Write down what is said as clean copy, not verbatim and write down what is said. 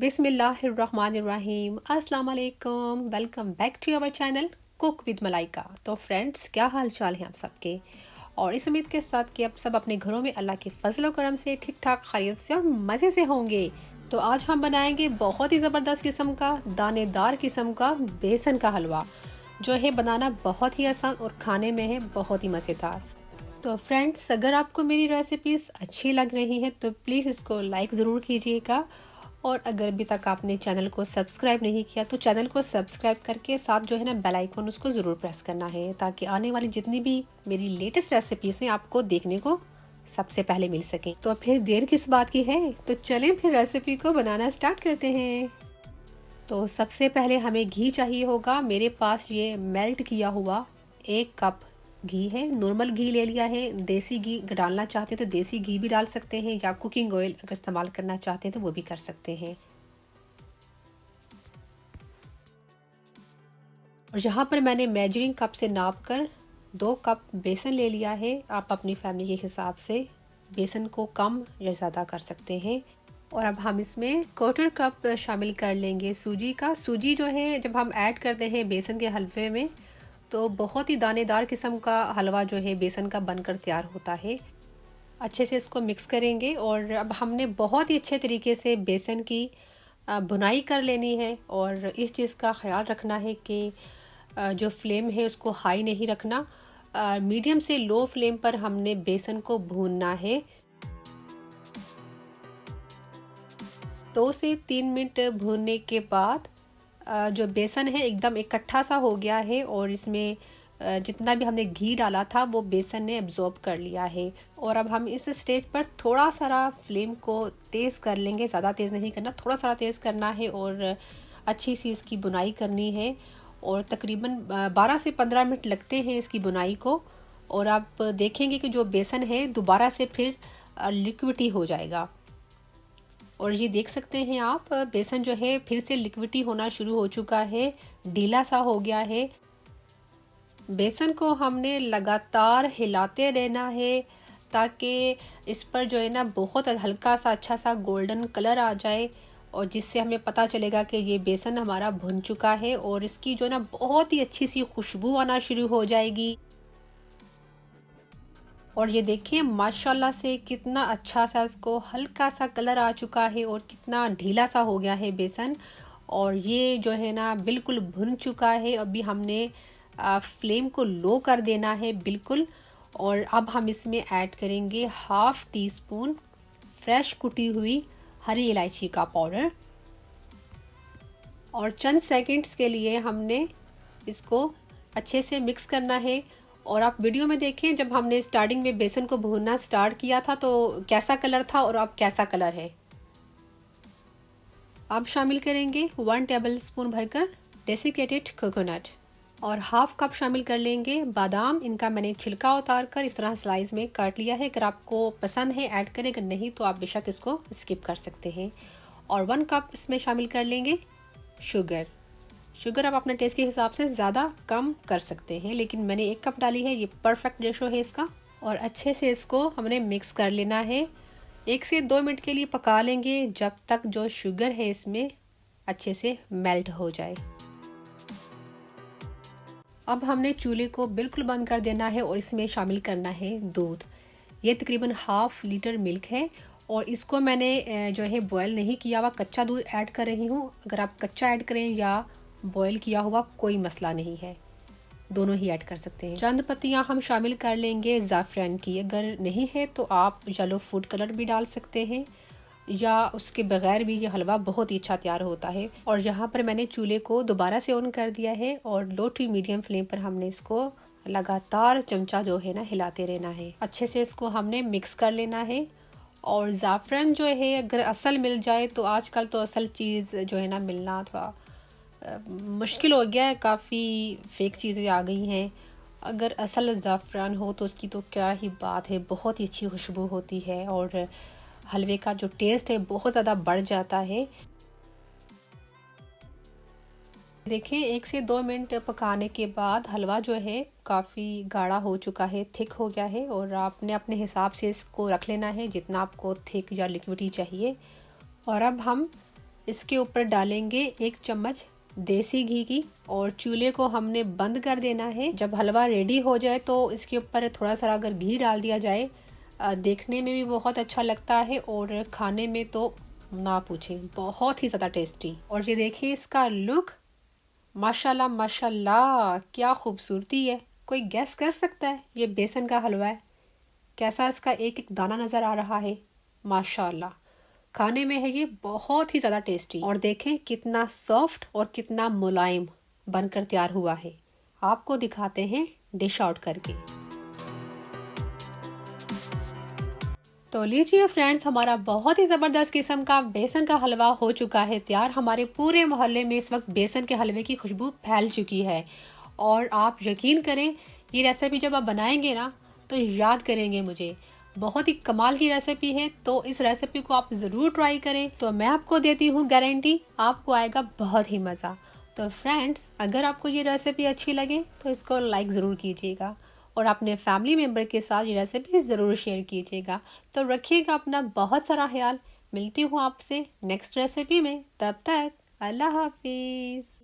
बिस्मिल्लाहिर्रहमानिर्रहीम अस्सलाम वालेकुम। Welcome back to our channel cook with Malaika. तो फ्रेंड्स, क्या हाल चाल है आप सबके? और इस उम्मीद के साथ कि आप सब अपने घरों में अल्लाह के फजल व करम से ठीक ठाक खैरियत से और मज़े से होंगे। तो आज हम बनाएंगे बहुत ही ज़बरदस्त किस्म का दानेदार किस्म का बेसन का हलवा, जो है बनाना बहुत ही आसान और खाने में है बहुत ही मज़ेदार। तो फ्रेंड्स, अगर आपको मेरी रेसिपीज़ अच्छी लग रही हैं तो प्लीज़ इसको लाइक ज़रूर कीजिएगा। और अगर अभी तक आपने चैनल को सब्सक्राइब नहीं किया तो चैनल को सब्सक्राइब करके साथ जो है ना बेल आइकन उसको ज़रूर प्रेस करना है, ताकि आने वाली जितनी भी मेरी लेटेस्ट रेसिपीज़ हैं आपको देखने को सबसे पहले मिल सकें। तो फिर देर किस बात की है, तो चलें फिर रेसिपी को बनाना स्टार्ट करते हैं। तो सबसे पहले हमें घी चाहिए होगा। मेरे पास ये मेल्ट किया हुआ 1 कप घी है। नॉर्मल घी ले लिया है। देसी घी डालना चाहते हैं तो देसी घी भी डाल सकते हैं, या कुकिंग ऑयल अगर इस्तेमाल करना चाहते हैं तो वो भी कर सकते हैं। और यहाँ पर मैंने मेजरिंग कप से नाप कर 2 कप बेसन ले लिया है। आप अपनी फैमिली के हिसाब से बेसन को कम या ज़्यादा कर सकते हैं। और अब हम इसमें 1/4 कप शामिल कर लेंगे सूजी का। सूजी जो है जब हम ऐड करते हैं बेसन के हलवे में तो बहुत ही दानेदार किस्म का हलवा जो है बेसन का बनकर तैयार होता है। अच्छे से इसको मिक्स करेंगे। और अब हमने बहुत ही अच्छे तरीके से बेसन की भुनाई कर लेनी है। और इस चीज़ का ख्याल रखना है कि जो फ्लेम है उसको हाई नहीं रखना, मीडियम से लो फ्लेम पर हमने बेसन को भूनना है। 2 से 3 मिनट भूनने के बाद जो बेसन है एकदम इकट्ठा सा हो गया है, और इसमें जितना भी हमने घी डाला था वो बेसन ने एब्जॉर्ब कर लिया है। और अब हम इस स्टेज पर थोड़ा सा फ्लेम को तेज़ कर लेंगे, ज़्यादा तेज़ नहीं करना, थोड़ा सा तेज़ करना है। और अच्छी सी इसकी बुनाई करनी है। और तकरीबन 12 से 15 मिनट लगते हैं इसकी बुनाई को। और आप देखेंगे कि जो बेसन है दोबारा से फिर लिक्विडी हो जाएगा। और ये देख सकते हैं आप, बेसन जो है फिर से लिक्विडी होना शुरू हो चुका है, ढीला सा हो गया है। बेसन को हमने लगातार हिलाते रहना है ताकि इस पर जो है ना बहुत हल्का सा अच्छा सा गोल्डन कलर आ जाए, और जिससे हमें पता चलेगा कि ये बेसन हमारा भुन चुका है। और इसकी जो है ना बहुत ही अच्छी सी खुशबू आना शुरू हो जाएगी। और ये देखिए माशाल्लाह से कितना अच्छा सा इसको हल्का सा कलर आ चुका है और कितना ढीला सा हो गया है बेसन। और ये जो है ना बिल्कुल भुन चुका है। अभी हमने फ्लेम को लो कर देना है बिल्कुल। और अब हम इसमें ऐड करेंगे 1/2 टीस्पून फ्रेश कुटी हुई हरी इलायची का पाउडर। और चंद सेकंड्स के लिए हमने इसको अच्छे से मिक्स करना है। और आप वीडियो में देखें, जब हमने स्टार्टिंग में बेसन को भूनना स्टार्ट किया था तो कैसा कलर था और अब कैसा कलर है। अब शामिल करेंगे 1 टेबलस्पून भरकर डेसिकेटेड कोकोनट। और 1/2 कप शामिल कर लेंगे बादाम। इनका मैंने छिलका उतार कर इस तरह स्लाइस में काट लिया है। अगर आपको पसंद है ऐड करें, अगर नहीं तो आप बेशक इसको स्किप कर सकते हैं। और 1 कप इसमें शामिल कर लेंगे शुगर आप अपने टेस्ट के हिसाब से ज़्यादा कम कर सकते हैं, लेकिन मैंने 1 कप डाली है, ये परफेक्ट रेशो है इसका। और अच्छे से इसको हमने मिक्स कर लेना है। 1 से 2 मिनट के लिए पका लेंगे जब तक जो शुगर है इसमें अच्छे से मेल्ट हो जाए। अब हमने चूल्हे को बिल्कुल बंद कर देना है और इसमें शामिल करना है दूध। ये तकरीबन 1/2 लीटर मिल्क है। और इसको मैंने जो है बॉयल नहीं किया हुआ, कच्चा दूध ऐड कर रही हूँ। अगर आप कच्चा ऐड करें या बॉयल किया हुआ कोई मसला नहीं है, दोनों ही ऐड कर सकते हैं। चंद पत्तियां हम शामिल कर लेंगे ज़ाफ़रान की। अगर नहीं है तो आप येलो फूड कलर भी डाल सकते हैं, या उसके बगैर भी ये हलवा बहुत ही अच्छा तैयार होता है। और यहाँ पर मैंने चूल्हे को दोबारा से ऑन कर दिया है और लो टू मीडियम फ्लेम पर हमने इसको लगातार चमचा जो है ना हिलाते रहना है। अच्छे से इसको हमने मिक्स कर लेना है। और ज़ाफ़रान जो है अगर असल मिल जाए तो, आजकल तो असल चीज़ जो है ना मिलना थोड़ा मुश्किल हो गया है, काफ़ी फ़ेक चीज़ें आ गई हैं। अगर असल ज़ाफ़रान हो तो उसकी तो क्या ही बात है, बहुत ही अच्छी खुशबू होती है और हलवे का जो टेस्ट है बहुत ज़्यादा बढ़ जाता है। देखें 1 से 2 मिनट पकाने के बाद हलवा जो है काफ़ी गाढ़ा हो चुका है, थिक हो गया है। और आपने अपने हिसाब से इसको रख लेना है जितना आपको थिक या लिक्विडी चाहिए। और अब हम इसके ऊपर डालेंगे 1 चम्मच देसी घी की और चूल्हे को हमने बंद कर देना है। जब हलवा रेडी हो जाए तो इसके ऊपर थोड़ा सा अगर घी डाल दिया जाए, देखने में भी बहुत अच्छा लगता है और खाने में तो ना पूछें, बहुत ही ज़्यादा टेस्टी। और ये देखिए इसका लुक, माशाल्लाह माशाल्लाह, क्या खूबसूरती है। कोई गैस कर सकता है ये बेसन का हलवा है? कैसा इसका एक एक दाना नज़र आ रहा है। माशाल्लाह, खाने में है ये बहुत ही ज़्यादा टेस्टी। और देखें कितना सॉफ्ट और कितना मुलायम बनकर तैयार हुआ है। आपको दिखाते हैं डिश आउट करके। तो लीजिए फ्रेंड्स, हमारा बहुत ही ज़बरदस्त किस्म का बेसन का हलवा हो चुका है तैयार। हमारे पूरे मोहल्ले में इस वक्त बेसन के हलवे की खुशबू फैल चुकी है। और आप यकीन करें, ये रेसिपी जब आप बनाएंगे ना तो याद करेंगे मुझे। बहुत ही कमाल की रेसिपी है, तो इस रेसिपी को आप ज़रूर ट्राई करें। तो मैं आपको देती हूँ गारंटी, आपको आएगा बहुत ही मज़ा। तो फ्रेंड्स, अगर आपको ये रेसिपी अच्छी लगे तो इसको लाइक ज़रूर कीजिएगा और अपने फैमिली मेम्बर के साथ ये रेसिपी ज़रूर शेयर कीजिएगा। तो रखिएगा अपना बहुत सारा ख्याल। मिलती हूँ आपसे नेक्स्ट रेसिपी में, तब तक अल्लाह हाफिज़।